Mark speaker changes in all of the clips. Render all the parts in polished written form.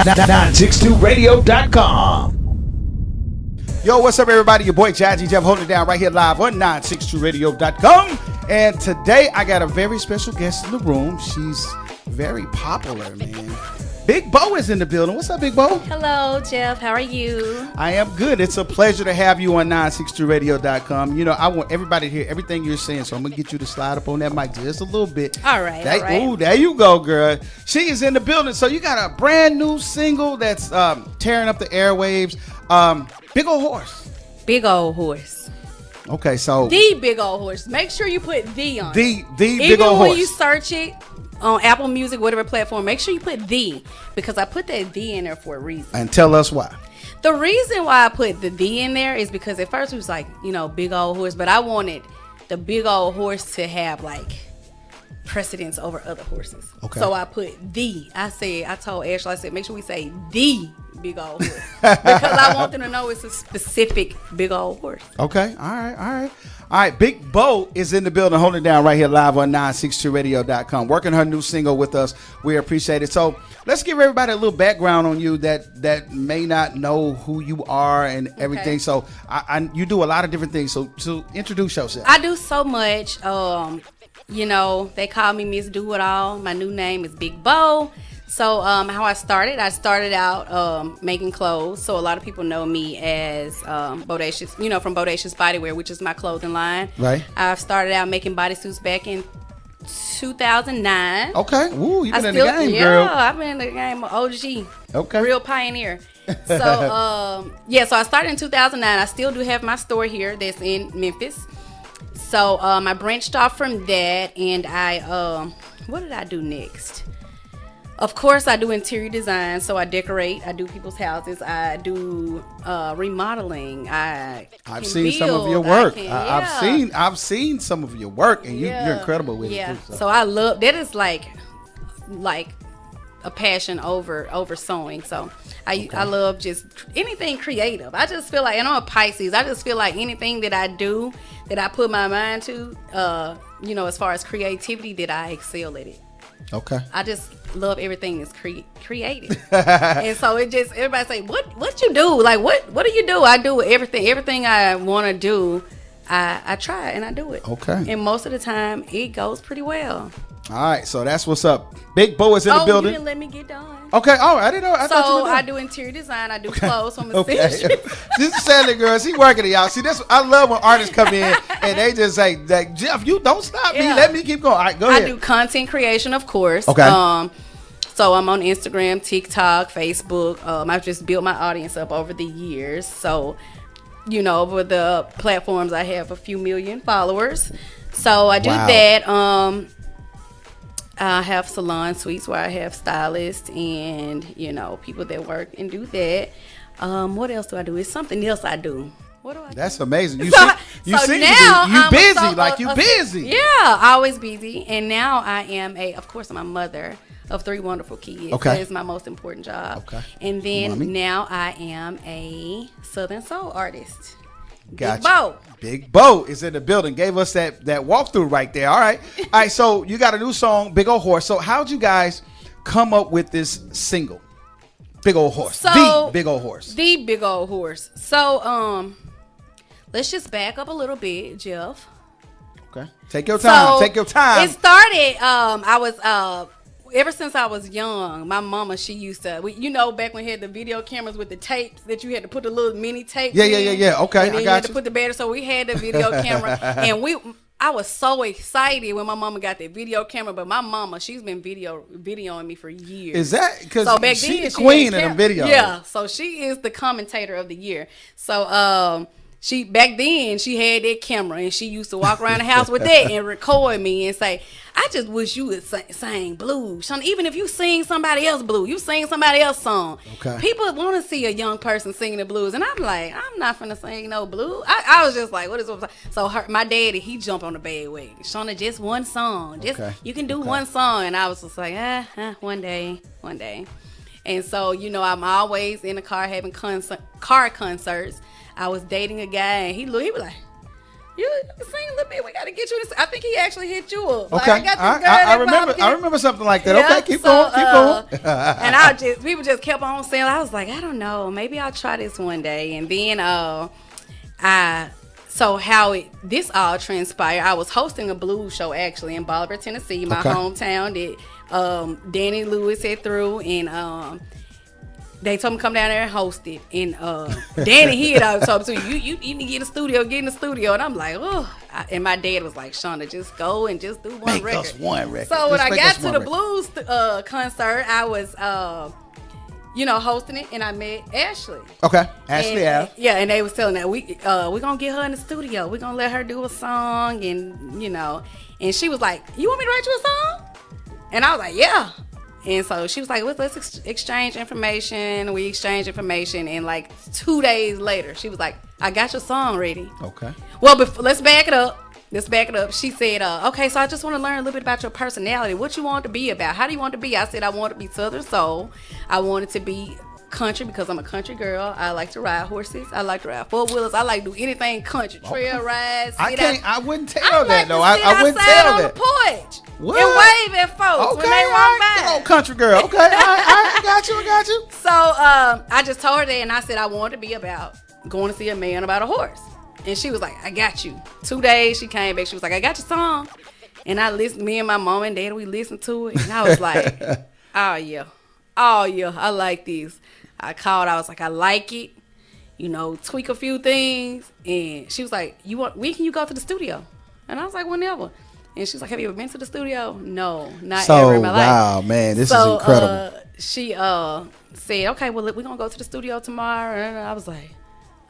Speaker 1: 962radio.com.
Speaker 2: Yo, what's up, everybody? Your boy Jazzy Jeff holding it down right here live on 962radio.com. And today I got a very special guest in the room. She's very popular, man. Big Bo is in the building. What's up, Big Bo?
Speaker 3: Hello, Jeff. How are you?
Speaker 2: I am good. It's a pleasure to have you on 962radio.com. You know, I want everybody to hear everything you're saying, so I'm going to get you to slide up on that mic just a little bit.
Speaker 3: All right, all right.
Speaker 2: Ooh, there you go, girl. She is in the building. So you got a brand new single that's tearing up the airwaves. Big Old Horse.
Speaker 3: Big Old Horse.
Speaker 2: Okay, so
Speaker 3: The Big Old Horse. Make sure you put the on
Speaker 2: the
Speaker 3: it.
Speaker 2: Big Old Horse.
Speaker 3: Even when you search it on Apple Music, whatever platform, make sure you put the, because I put that the in there for a reason.
Speaker 2: And tell us why.
Speaker 3: The reason why I put the in there is because at first it was like, Big Old Horse, but I wanted the Big Old Horse to have like precedence over other horses.
Speaker 2: Okay.
Speaker 3: So I put the. I told Ashley, I said, make sure we say the Big Old Horse, because I want them to know it's a specific Big Old Horse.
Speaker 2: Okay. All right. Big Bo is in the building, holding it down right here live on 962radio.com, working her new single with us. We appreciate it. So let's give everybody a little background on you that may not know who you are and everything.
Speaker 3: Okay.
Speaker 2: So you do a lot of different things. So to introduce yourself.
Speaker 3: I do so much. They call me Miss Do It All. My new name is Big Bo. So how I started out making clothes. So a lot of people know me as Bodacious, from Bodacious Bodywear, which is my clothing line.
Speaker 2: Right.
Speaker 3: I've started out making bodysuits back in 2009.
Speaker 2: Okay. Ooh, you've been in the game, girl.
Speaker 3: Yeah, I've been in the game, OG.
Speaker 2: Okay.
Speaker 3: Real pioneer. So, so I started in 2009. I still do have my store here that's in Memphis. So I branched off from that, and what did I do next? Of course, I do interior design, so I decorate. I do people's houses. I do remodeling.
Speaker 2: I've seen some of your work. I've seen some of your work, and you're incredible with it too.
Speaker 3: So I love that. Is like a passion over sewing. So I love just anything creative. I just feel like, and I'm a Pisces, I just feel like anything that I do, that I put my mind to, as far as creativity, that I excel at it.
Speaker 2: Okay.
Speaker 3: I just love everything that's creative. And so everybody say, what you do? Like, what do you do? I do everything I want to do. I try and I do it.
Speaker 2: Okay.
Speaker 3: And most of the time it goes pretty well.
Speaker 2: All right, so that's what's up. Big Bo is in the building.
Speaker 3: You didn't let me get done.
Speaker 2: Okay, all right. I didn't know. I thought you were done.
Speaker 3: I do interior design. I do clothes from a
Speaker 2: Okay. This is Sally, girl. She working it, y'all. See, I love when artists come in and they just say, like, Jeff, you don't stop me. Let me keep going. All right, go ahead.
Speaker 3: I do content creation, of course.
Speaker 2: Okay.
Speaker 3: So I'm on Instagram, TikTok, Facebook. I've just built my audience up over the years. So, over the platforms, I have a few million followers. So I do that. I have salon suites where I have stylists and, people that work and do that. What else do I do? It's something else I do. What do I do?
Speaker 2: That's amazing. You
Speaker 3: now
Speaker 2: you busy.
Speaker 3: Yeah, always busy. And now I am of course, I'm a mother of 3 wonderful kids.
Speaker 2: Okay.
Speaker 3: That is my most important job.
Speaker 2: Okay.
Speaker 3: And then now I am a Southern Soul artist.
Speaker 2: Gotcha.
Speaker 3: Big Bo.
Speaker 2: Big Bo is in the building. Gave us that walkthrough right there. All right. All right. So you got a new song, Big Old Horse. So how'd you guys come up with this single, Big Old Horse? The Big Old Horse. The
Speaker 3: Big Old Horse. So let's just back up a little bit, Jeff.
Speaker 2: Okay. Take your time. Take your time.
Speaker 3: It started. I was ever since I was young, my mama, she used to, back when we had the video cameras with the tapes that you had to put the little mini tapes
Speaker 2: Yeah. Okay,
Speaker 3: and then you had to put the battery. So we had the video camera, and I was so excited when my mama got that video camera. But my mama, she's been videoing me for years.
Speaker 2: Is that because she's the
Speaker 3: she
Speaker 2: queen of the video?
Speaker 3: Yeah, so she is the commentator of the year. So she back then she had that camera and she used to walk around the house with that and record me and say, I just wish you would sing blues. Even if you sing somebody else blues, you sing somebody else song.
Speaker 2: Okay.
Speaker 3: People want to see a young person singing the blues. And I'm like, I'm not finna sing no blues. I was just like, what is what? So my daddy, he jumped on the bandwagon. Shauna, just one song. You can do one song. And I was just like, one day. And so, I'm always in the car having car concerts. I was dating a guy and he was like, You sing a little bit. We got to get you this. I think he actually hit you up.
Speaker 2: Okay,
Speaker 3: Like, I got this girl
Speaker 2: I
Speaker 3: that
Speaker 2: remember.
Speaker 3: probably
Speaker 2: I remember something like that.
Speaker 3: Yeah,
Speaker 2: Okay, keep
Speaker 3: so,
Speaker 2: going. Keep going.
Speaker 3: And people just kept on saying. I was like, I don't know. Maybe I'll try this one day. And then so this all transpired. I was hosting a blues show actually in Bolivar, Tennessee, my hometown. That Danny Lewis had through, and they told me to come down there and host it. And Danny, he had told me, you need to get in the studio. And I'm like, oh. And my dad was like, Shonda, just go and just do one
Speaker 2: Make
Speaker 3: record.
Speaker 2: us one record.
Speaker 3: So when
Speaker 2: Just
Speaker 3: I
Speaker 2: make
Speaker 3: got
Speaker 2: us
Speaker 3: to
Speaker 2: one
Speaker 3: the
Speaker 2: record.
Speaker 3: blues concert, I was, hosting it, and I met Ashley.
Speaker 2: Okay, Ashley
Speaker 3: And,
Speaker 2: Ave.
Speaker 3: yeah, and they was telling that we're gonna get her in the studio. We're gonna let her do a song, and and she was like, "You want me to write you a song?" And I was like, "Yeah." And so she was like, let's exchange information. We exchanged information, and like 2 days later, she was like, I got your song ready.
Speaker 2: Okay.
Speaker 3: Well, let's back it up. She said, okay, so I just want to learn a little bit about your personality. What you want to be about? How do you want to be? I said, I want to be Southern Soul. I wanted to be country because I'm a country girl. I like to ride horses. I like to ride four-wheelers. I like to do anything country. Trail rides.
Speaker 2: I wouldn't tell that, though.
Speaker 3: I
Speaker 2: wouldn't
Speaker 3: outside
Speaker 2: tell
Speaker 3: on
Speaker 2: that.
Speaker 3: the porch
Speaker 2: What?
Speaker 3: and wave at folks
Speaker 2: Okay,
Speaker 3: when they
Speaker 2: all
Speaker 3: walk
Speaker 2: right.
Speaker 3: by.
Speaker 2: Good old country girl. Okay, I got you.
Speaker 3: So I just told her that, and I said I wanted to be about going to see a man about a horse. And she was like, I got you. 2 days, she came back. She was like, I got your song. And I listened, me and my mom and dad, we listened to it. And I was like, oh, yeah, I like this. I called, I was like, I like it. Tweak a few things. And she was like, when can you go to the studio? And I was like, whenever. And she was like, have you ever been to the studio? No, not ever in my life.
Speaker 2: Wow, man, this is incredible.
Speaker 3: She said, okay, well, we're going to go to the studio tomorrow. And I was like,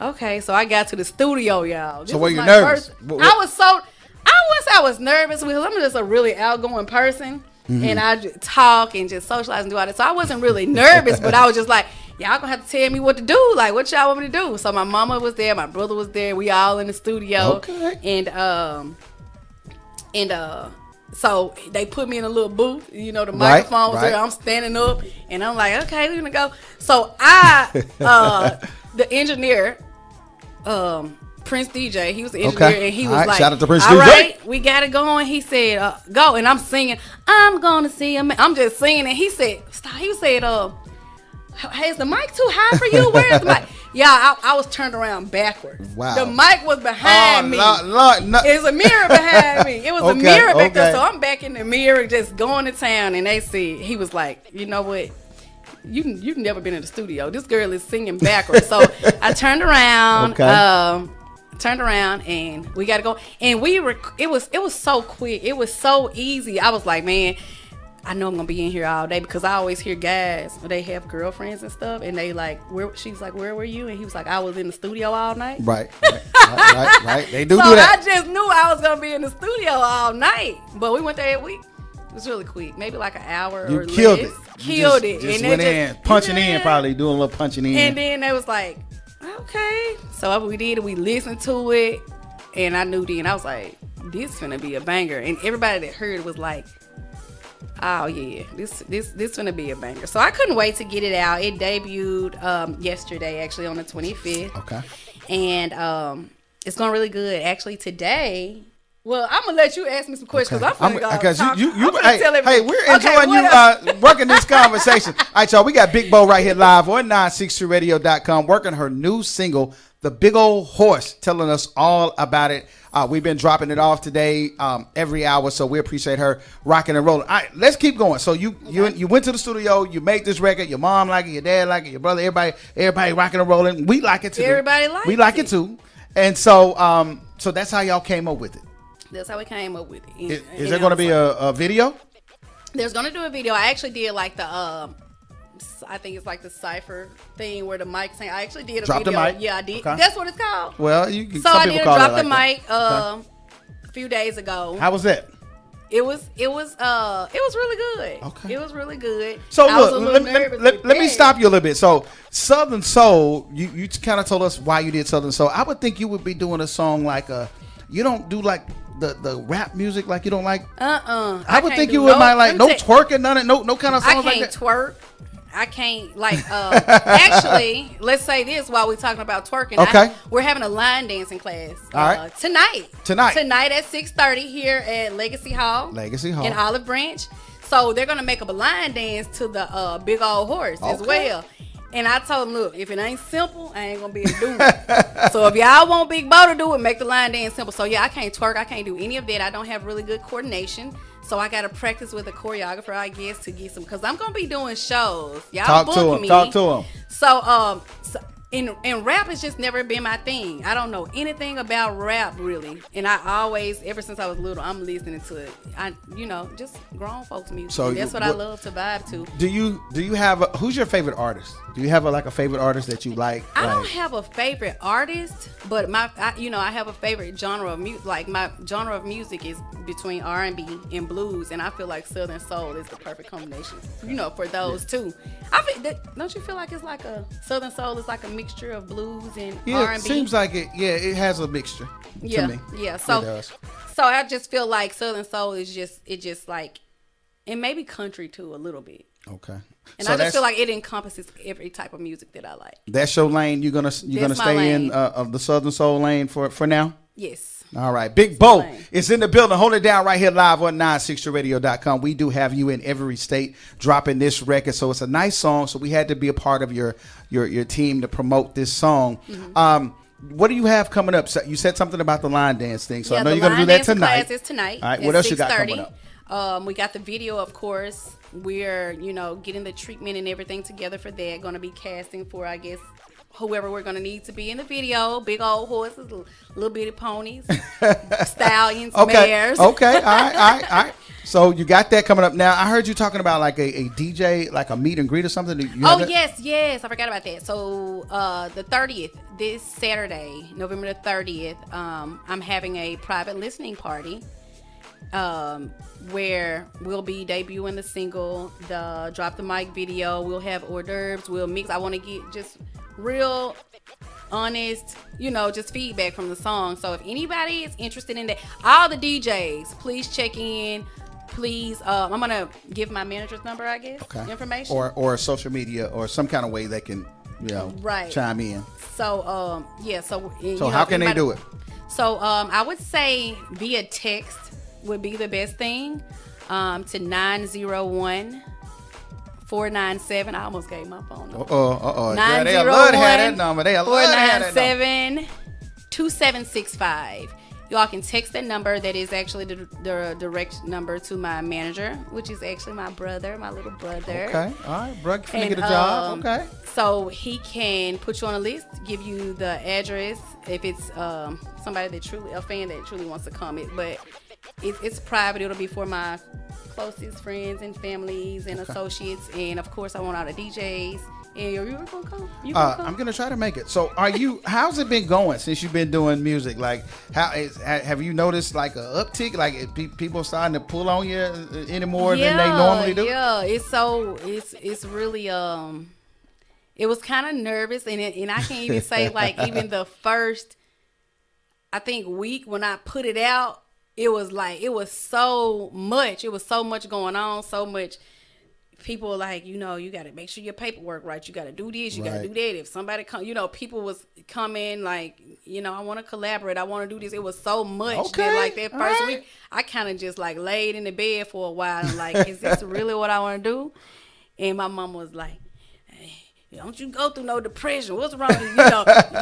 Speaker 3: okay. So I got to the studio, y'all.
Speaker 2: So were you nervous?
Speaker 3: I was nervous because I'm just a really outgoing person. Mm-hmm. And I just talk and just socialize and do all that. So I wasn't really nervous, but I was just like, y'all gonna have to tell me what to do. Like, what y'all want me to do? So my mama was there, my brother was there. We all in the studio.
Speaker 2: Okay.
Speaker 3: And so they put me in a little booth. The microphone was there. I'm standing up, and I'm like, okay, we're gonna go. So the engineer, Prince DJ, he was the engineer, and he was like,
Speaker 2: shout out to Prince
Speaker 3: all
Speaker 2: DJ.
Speaker 3: right, we got it going. He said, go. And I'm singing, I'm gonna see him. I'm just singing, and he said, stop. He said, hey, is the mic too high for you? Where is the mic? Yeah, I was turned around backwards.
Speaker 2: Wow.
Speaker 3: The mic was behind me.
Speaker 2: Lord, no.
Speaker 3: It was a mirror behind me. It was a mirror back there.
Speaker 2: Okay.
Speaker 3: So I'm back in the mirror just going to town, and they see, he was like, you know what? You've never been in the studio. This girl is singing backwards. So I turned around, and we got to go. And it was so quick. It was so easy. I was like, man, I know I'm gonna be in here all day because I always hear guys, they have girlfriends and stuff, and they like, she's like, where were you? And he was like, I was in the studio all night.
Speaker 2: Right. They do
Speaker 3: So
Speaker 2: that.
Speaker 3: I just knew I was gonna be in the studio all night. But we went there. It was really quick, maybe like an hour
Speaker 2: You
Speaker 3: or
Speaker 2: killed
Speaker 3: less.
Speaker 2: it.
Speaker 3: Killed it.
Speaker 2: Just
Speaker 3: And
Speaker 2: went
Speaker 3: then
Speaker 2: in, punching in, probably doing a little punching in.
Speaker 3: And then they was like, okay. So what we did, we listened to it, and I knew then, I was like, this finna be a banger. And everybody that heard it was like, oh yeah, this finna be a banger. So I couldn't wait to get it out. It debuted yesterday, actually, on the 25th.
Speaker 2: Okay.
Speaker 3: And it's going really good. Actually, today. Well, I'm gonna let you ask me some questions because I'm finna go.
Speaker 2: Because
Speaker 3: talk.
Speaker 2: you
Speaker 3: I'm finna tell everybody.
Speaker 2: hey, we're enjoying
Speaker 3: what else?
Speaker 2: you working this conversation. All right, y'all, we got Big Bo right here live on 962radio.com working her new single, The Big Old Horse, telling us all about it. We've been dropping it off today every hour, so we appreciate her rocking and rolling. All right, let's keep going. So you went to the studio, you made this record, your mom like it, your dad like it, your brother, everybody rocking and rolling. We like it too.
Speaker 3: Everybody likes
Speaker 2: We like it too. And so so that's how y'all came up with it.
Speaker 3: That's how we came up with it.
Speaker 2: Is there going to be a video?
Speaker 3: There's going to do a video. I actually did like the, I think it's like the Cypher thing where the mic's saying. I actually did a
Speaker 2: Drop
Speaker 3: video.
Speaker 2: the mic.
Speaker 3: Yeah, I did.
Speaker 2: Okay.
Speaker 3: That's what it's called.
Speaker 2: Well,
Speaker 3: So
Speaker 2: some
Speaker 3: I
Speaker 2: people
Speaker 3: did
Speaker 2: call
Speaker 3: drop
Speaker 2: it
Speaker 3: the
Speaker 2: like
Speaker 3: mic
Speaker 2: that.
Speaker 3: a few days ago.
Speaker 2: How was that?
Speaker 3: It was really good.
Speaker 2: Okay.
Speaker 3: It was really good.
Speaker 2: So
Speaker 3: I was a
Speaker 2: look,
Speaker 3: little nervous with
Speaker 2: let me
Speaker 3: that.
Speaker 2: stop you a little bit. So Southern Soul, you kind of told us why you did Southern Soul. I would think you would be doing a song like you don't do like the rap music, like you don't like. I would think you would mind like no twerking, none of no kind of songs like that.
Speaker 3: I can't like actually let's say this while we're talking about twerking.
Speaker 2: Okay.
Speaker 3: We're having a line dancing class
Speaker 2: All right.
Speaker 3: tonight at 6:30 here at Legacy Hall in Olive Branch. So they're gonna make up a line dance to the big old horse as well. And I told them, look, if it ain't simple, I ain't gonna be able to do it. So if y'all want Big Bo to do it, make the line dance simple. So yeah, I can't twerk, I can't do any of that. I don't have really good coordination. So I gotta practice with a choreographer, I guess, to get some, because I'm gonna be doing shows. Y'all book me.
Speaker 2: Talk to him.
Speaker 3: So in rap, it's just never been my thing. I don't know anything about rap really, and I always, ever since I was little, I'm listening to it. Just grown folks music. So that's what I love to vibe to.
Speaker 2: Do you have who's your favorite artist? Do you have a favorite artist that you like?
Speaker 3: I don't have a favorite artist, but I have a favorite genre of music. Like my genre of music is between R&B and blues, and I feel like Southern Soul is the perfect combination. For those two. Don't you feel like it's like a Southern Soul is like a mixture of blues and R&B?
Speaker 2: It seems like it. Yeah, it has a mixture. To me.
Speaker 3: Yeah. So I just feel like Southern Soul is just like, and maybe country too a little bit.
Speaker 2: Okay.
Speaker 3: And I just feel like it encompasses every type of music that I like.
Speaker 2: That's your lane. You're gonna stay in of the Southern Soul lane for now.
Speaker 3: Yes.
Speaker 2: All right. Big Bo is in the building. Hold it down right here live on 960radio.com. We do have you in every state dropping this record. So it's a nice song. So we had to be a part of your team to promote this song. Mm-hmm. What do you have coming up? So you said something about the line dance thing. So I know you're going to do that tonight.
Speaker 3: Class is tonight.
Speaker 2: All right. What else you got coming up?
Speaker 3: We got the video, of course. We're, getting the treatment and everything together for that. Going to be casting for, I guess, whoever we're going to need to be in the video. Big old horses, little bitty ponies, stallions, mares.
Speaker 2: Okay. All right. So you got that coming up. Now, I heard you talking about like a DJ, like a meet and greet or something.
Speaker 3: Yes. I forgot about that. So the 30th, this Saturday, November the 30th, I'm having a private listening party where we'll be debuting the single, the Drop the Mic video. We'll have hors d'oeuvres. We'll mix. I want to get just real honest, just feedback from the song. So if anybody is interested in that, all the DJs, please check in. Please, I'm gonna give my manager's number, I guess, information,
Speaker 2: or social media, or some kind of way they can, chime in.
Speaker 3: So,
Speaker 2: So how can they do it?
Speaker 3: So, I would say via text would be the best thing. To 901-497. I almost gave my phone number. 901-497-2765. Y'all can text that number. That is actually the direct number to my manager, which is actually my brother, my little brother.
Speaker 2: Okay. All right. Brother can get a job. Okay.
Speaker 3: So he can put you on a list, give you the address if it's somebody a fan that truly wants to come. But it's private. It'll be for my closest friends and families and associates, and of course I want all the DJs. And you gonna come?
Speaker 2: I'm gonna try to make it. So how's it been going since you've been doing music? Like, have you noticed like an uptick? Like people starting to pull on you any more than they normally do?
Speaker 3: Yeah, it's really it was kind of nervous, and I can't even say like even the first, I think, week when I put it out, it was so much going on, so much. People were like, you got to make sure your paperwork right. You got to do this. You got to do that. If somebody come, people was coming like, I want to collaborate. I want to do this. It was so much that like that first week, I kind of just like laid in the bed for a while and like, is this really what I want to do? And my mom was like, hey, don't you go through no depression. What's wrong with you?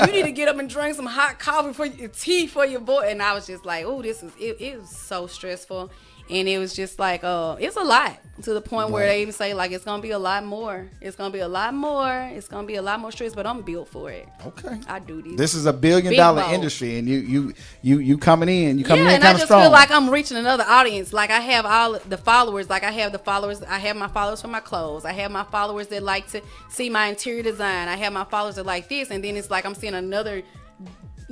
Speaker 3: You need to get up and drink some hot coffee for your tea for your boy. And I was just like, oh, it was so stressful. And it was just like, it's a lot, to the point where they even say like it's gonna be a lot more. It's gonna be a lot more. It's gonna be a lot more stress, but I'm built for it.
Speaker 2: Okay,
Speaker 3: I do this.
Speaker 2: This is a $1 billion industry, and you coming in. You coming in kind of strong.
Speaker 3: And I just feel like I'm reaching another audience. Like I have all the followers. Like I have my followers for my clothes. I have my followers that like to see my interior design. I have my followers that like this, and then it's like I'm seeing another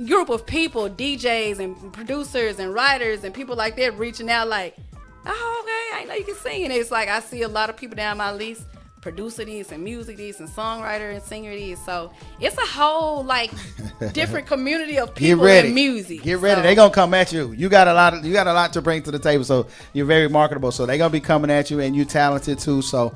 Speaker 3: group of people, DJs and producers and writers and people like that reaching out like, oh, okay, I know you can sing. And it's like I see a lot of people down my list producer this and music this and songwriter and singer this. So it's a whole like different community of people in music.
Speaker 2: Get ready.
Speaker 3: So,
Speaker 2: They're gonna come at you. You got a lot to bring to the table. So you're very marketable. So they're gonna be coming at you, and you're talented too. So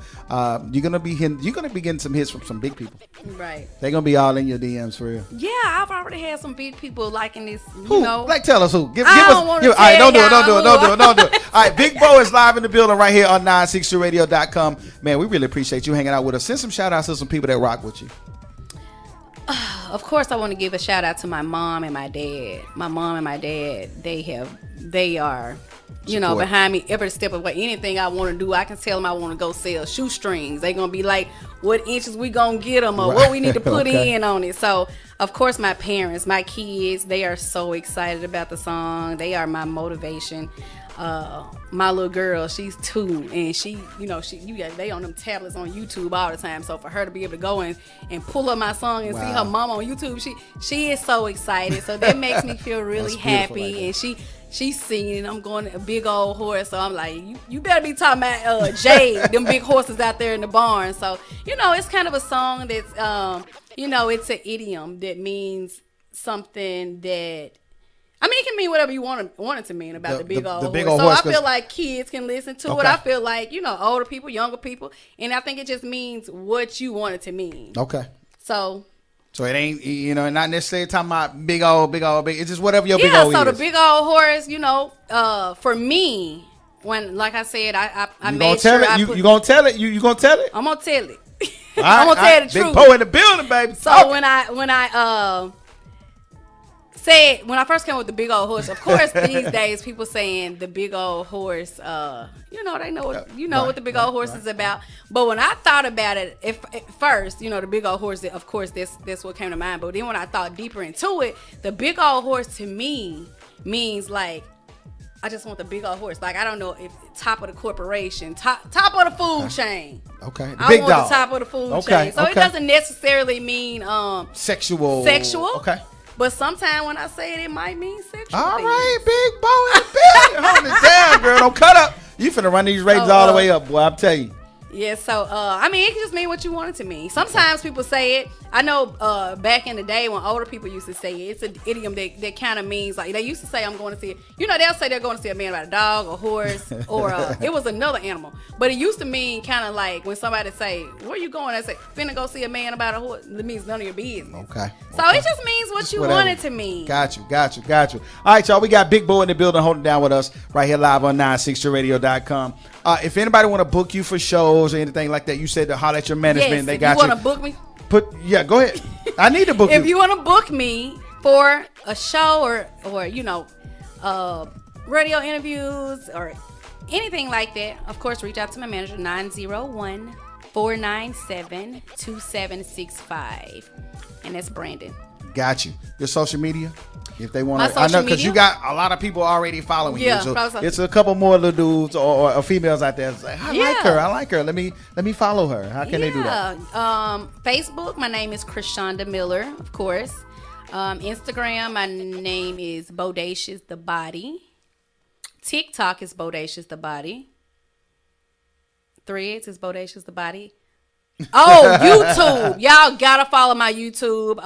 Speaker 2: you're gonna be getting some hits from some big people.
Speaker 3: right.
Speaker 2: They're gonna be all in your DMs for real.
Speaker 3: Yeah, I've already had some big people liking this,
Speaker 2: Who? Like, tell us who. Give
Speaker 3: I
Speaker 2: us.
Speaker 3: don't wanna
Speaker 2: All right,
Speaker 3: tell
Speaker 2: don't do it.
Speaker 3: y'all
Speaker 2: Don't do it. All right, Big Bo is live in the building right here on 960radio.com. Man, we really appreciate you hanging out with us. Send some shout outs to some people that rock with you.
Speaker 3: Of course, I want to give a shout out to my mom and my dad. My mom and my dad, they are, you know,
Speaker 2: Support.
Speaker 3: behind me every step of the way. Anything I want to do, I can tell them I want to go sell shoestrings. They gonna be like, what inches we gonna get them, or what we need to put
Speaker 2: Okay.
Speaker 3: in on it. So, of course, my parents, my kids, they are so excited about the song. They are my motivation. My little girl, she's 2, and they on them tablets on YouTube all the time. So for her to be able to go and pull up my song and see
Speaker 2: Wow.
Speaker 3: her mom on YouTube, she is so excited. So that makes me feel really
Speaker 2: That's beautiful
Speaker 3: happy.
Speaker 2: right
Speaker 3: And she's singing, and I'm going a big old horse. So I'm like, you better be talking about Jade, them big horses out there in the barn. So it's kind of a song that's it's an idiom that means something that. I mean, it can mean whatever you want it to mean about the big old horse. So
Speaker 2: horse,
Speaker 3: I feel like kids can listen to it.
Speaker 2: Okay.
Speaker 3: I feel like, older people, younger people. And I think it just means what you want it to mean.
Speaker 2: Okay.
Speaker 3: So
Speaker 2: it ain't, not necessarily talking about big old. It's just whatever your big
Speaker 3: yeah,
Speaker 2: old
Speaker 3: so
Speaker 2: is.
Speaker 3: the big old horse, for me, when, like I said, I
Speaker 2: You
Speaker 3: made
Speaker 2: gonna
Speaker 3: sure
Speaker 2: tell
Speaker 3: I
Speaker 2: it?
Speaker 3: put,
Speaker 2: You gonna tell it? You gonna tell it?
Speaker 3: I'm going to tell it.
Speaker 2: All
Speaker 3: I'm going to
Speaker 2: right,
Speaker 3: tell the truth.
Speaker 2: Big Bo in the building, baby.
Speaker 3: So
Speaker 2: Okay.
Speaker 3: when I when I first came with the big old horse, of course these days people saying the big old horse, they know what the big old horse is about. But when I thought about it, at first, the big old horse, of course that's what came to mind. But then when I thought deeper into it, the big old horse to me means like, I just want the big old horse. Like, I don't know if top of the corporation, top of the food chain.
Speaker 2: Okay. The
Speaker 3: I
Speaker 2: big
Speaker 3: want
Speaker 2: dog.
Speaker 3: the top of the food
Speaker 2: Okay,
Speaker 3: chain. So it
Speaker 2: okay.
Speaker 3: doesn't necessarily mean
Speaker 2: Sexual.
Speaker 3: Okay. But sometimes when I say it might mean sexual.
Speaker 2: All
Speaker 3: things.
Speaker 2: right, Big Bo in the building. Hold it down, girl. Don't cut up. You finna run these ratings all the way up, boy. I'm telling you.
Speaker 3: Yeah, so I mean, it can just mean what you want it to mean. Sometimes people say it. I know back in the day when older people used to say it, it's an idiom that kind of means, like, they used to say, I'm going to see it. They'll say they're going to see a man about a dog, a horse, or it was another animal. But it used to mean kind of like when somebody say, where you going? I say, finna go see a man about a horse. It means none of your business.
Speaker 2: Okay.
Speaker 3: So it just means what you
Speaker 2: whatever.
Speaker 3: want it to mean.
Speaker 2: Got you. All right, y'all. We got Big Bo in the building holding down with us right here live on 960radio.com. If anybody want to book you for shows or anything like that, you said to holler at your management.
Speaker 3: Yes,
Speaker 2: They
Speaker 3: if
Speaker 2: got
Speaker 3: you want to book me.
Speaker 2: Go ahead. I need to book
Speaker 3: If
Speaker 2: you.
Speaker 3: you want to book me for a show or radio interviews or anything like that, of course, reach out to my manager, 901-497-2765. And that's Brandon.
Speaker 2: Got you. Your social media? If they want
Speaker 3: My
Speaker 2: to, I know
Speaker 3: social
Speaker 2: because you
Speaker 3: media?
Speaker 2: got a lot of people already following
Speaker 3: Yeah,
Speaker 2: you. So
Speaker 3: probably.
Speaker 2: it's a couple more little dudes or females out there. It's like, I
Speaker 3: Yeah.
Speaker 2: like her. Let me follow her. How can they do that?
Speaker 3: Facebook, my name is Krishonda Miller, of course. Instagram, my name is Bodacious the Body. TikTok is Bodacious the Body. Threads is Bodacious the Body. Oh, YouTube. Y'all gotta follow my YouTube.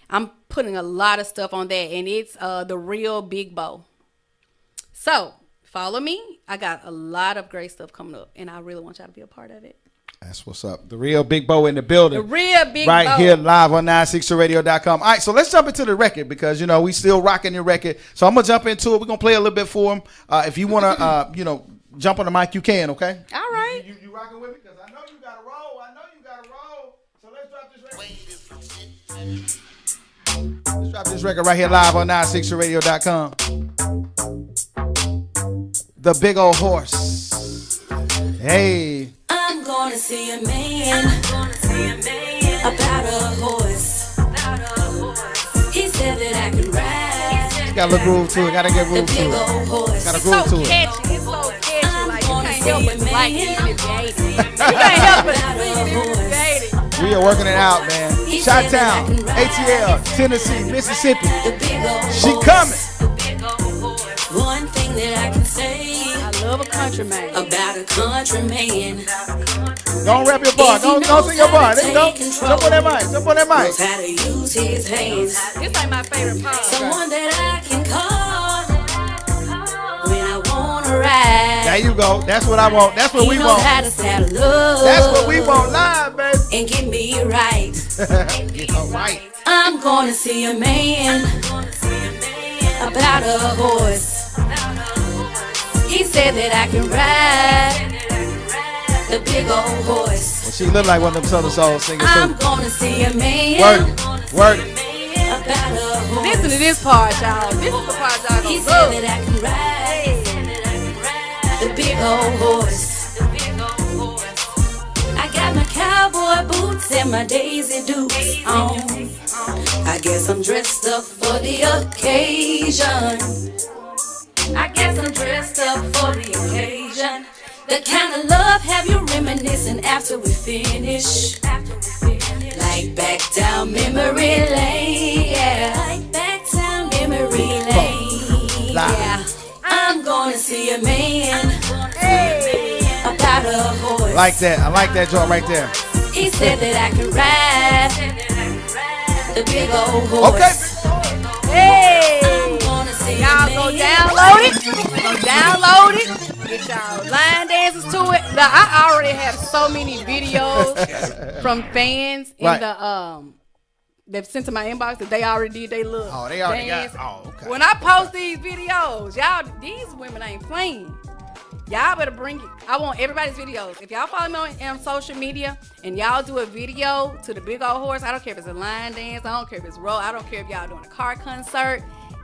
Speaker 3: I'm putting a lot of stuff on that, and it's The Real Big Bo. So follow me. I got a lot of great stuff coming up, and I really want y'all to be a part of it.
Speaker 2: That's what's up. The Real Big Bo in the building.
Speaker 3: The Real Big
Speaker 2: right
Speaker 3: Bo.
Speaker 2: here live on 960radio.com. All right, so let's jump into the record because, we still rocking the record. So I'm going to jump into it. We're going to play a little bit for them. If you want to, jump on the mic, you can, okay?
Speaker 3: All right.
Speaker 2: You rocking with me? Because I know you got to roll. So let's drop this record. Let's drop this record right here live on 960radio.com. The Big Old Horse. Hey.
Speaker 4: I'm gonna see a man about a horse. He said that I could ride.
Speaker 2: Got a little groove to it. Got to get groove to
Speaker 4: Big
Speaker 2: it.
Speaker 4: old horse.
Speaker 2: Got a
Speaker 3: It's
Speaker 2: groove
Speaker 3: so
Speaker 2: to it.
Speaker 3: catchy. It's so catchy. Like, you
Speaker 4: gonna
Speaker 3: can't help but
Speaker 4: see a
Speaker 3: like it
Speaker 4: man
Speaker 3: even if you hate it. You can't help but sing it even if you hate it.
Speaker 2: We are working it out, man.
Speaker 4: He said that I
Speaker 2: Chi-Town,
Speaker 4: can ride.
Speaker 2: ATL, Tennessee, Mississippi.
Speaker 4: The big old
Speaker 2: She
Speaker 4: horse.
Speaker 2: coming.
Speaker 4: One thing that I can say,
Speaker 3: I love a Countryman.
Speaker 4: About a countryman.
Speaker 2: Don't rap your bar. Don't sing your bar. There you go. Jump on that mic. Jump on that
Speaker 4: Knows
Speaker 2: mic.
Speaker 4: how to use his hands.
Speaker 3: This ain't my favorite part.
Speaker 4: Someone that I can call when I wanna ride.
Speaker 2: There you go. That's what I want. That's what
Speaker 4: He
Speaker 2: we
Speaker 4: knows
Speaker 2: want.
Speaker 4: how to saddle up.
Speaker 2: That's what we want live, baby.
Speaker 4: And get me right.
Speaker 2: All right.
Speaker 4: I'm gonna see a man about a horse. He said that I can ride the big old horse.
Speaker 2: Well, she look like one of them Southern Soul singers
Speaker 4: I'm
Speaker 2: too.
Speaker 4: gonna see a man
Speaker 2: Work it. Work it.
Speaker 4: about a horse.
Speaker 3: Listen to this part, y'all. This is the part y'all
Speaker 4: He
Speaker 3: gonna
Speaker 4: said
Speaker 3: love.
Speaker 4: that I can ride the big old horse. I got my cowboy boots and my Daisy Dukes on. I guess I'm dressed up for the occasion. I guess I'm dressed up for the occasion. The kind of love have you reminiscing after we finish. Like back down memory lane, yeah. Like back down memory lane, yeah. I'm gonna see a man about a horse.
Speaker 2: Like that. I like that joint right there.
Speaker 4: He said that I can ride the big old horse.
Speaker 2: Okay.
Speaker 3: Hey!
Speaker 4: I'm gonna see
Speaker 3: Y'all
Speaker 4: a
Speaker 3: go
Speaker 4: man.
Speaker 3: download it. Go download it. Get y'all line dances to it. Now, I already have so many videos from fans in
Speaker 2: Right.
Speaker 3: they've sent to my inbox that they already did they look.
Speaker 2: Oh, they already
Speaker 3: dance.
Speaker 2: got. Oh, okay.
Speaker 3: When I post these videos, y'all, these women ain't playing. Y'all better bring it. I want everybody's videos. If y'all follow me on social media and y'all do a video to the big old horse, I don't care if it's a line dance, I don't care if it's roll, I don't care if y'all doing a car concert.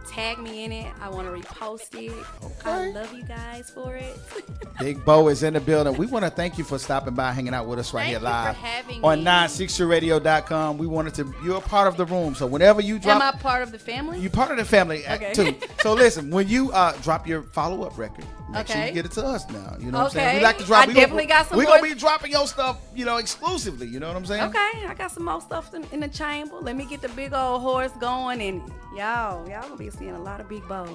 Speaker 3: Tag me in it. I want to repost it. I love you guys for it.
Speaker 2: Big Bo is in the building. We want to thank you for stopping by, hanging out with us right
Speaker 3: Thank
Speaker 2: here
Speaker 3: you
Speaker 2: live
Speaker 3: for having
Speaker 2: on
Speaker 3: me.
Speaker 2: 960radio.com. We wanted to. You're a part of the room, so whenever you drop,
Speaker 3: Am I part of the family?
Speaker 2: you part of the family
Speaker 3: Okay.
Speaker 2: too. So listen, when you drop your follow-up record, make sure
Speaker 3: Okay.
Speaker 2: you get it to us now. You know what I'm saying?
Speaker 3: Okay.
Speaker 2: We like to drop.
Speaker 3: I definitely got some
Speaker 2: We're gonna
Speaker 3: more-
Speaker 2: be dropping your stuff, exclusively. You know what I'm saying?
Speaker 3: Okay, I got some more stuff in the chamber. Let me get the big old horse going, and y'all gonna be seeing a lot of Big Bo.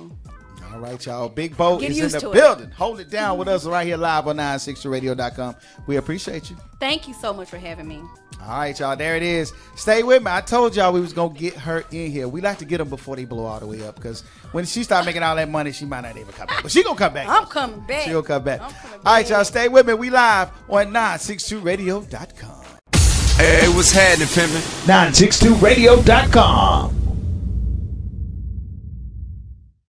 Speaker 2: All right, y'all. Big Bo
Speaker 3: Get
Speaker 2: is in
Speaker 3: used
Speaker 2: the
Speaker 3: to it.
Speaker 2: building. Hold it down with us right here live on 960radio.com. We appreciate you.
Speaker 3: Thank you so much for having me.
Speaker 2: All right, y'all. There it is. Stay with me. I told y'all we was gonna get her in here. We like to get them before they blow all the way up, because when she start making all that money, she might not even come back. But she gonna come back.
Speaker 3: I'm coming back.
Speaker 2: She'll come back.
Speaker 3: I'm coming
Speaker 2: All right,
Speaker 3: back.
Speaker 2: y'all. Stay with me. We live on 962radio.com.
Speaker 5: Hey, what's happening, pimpin'?
Speaker 1: 962radio.com.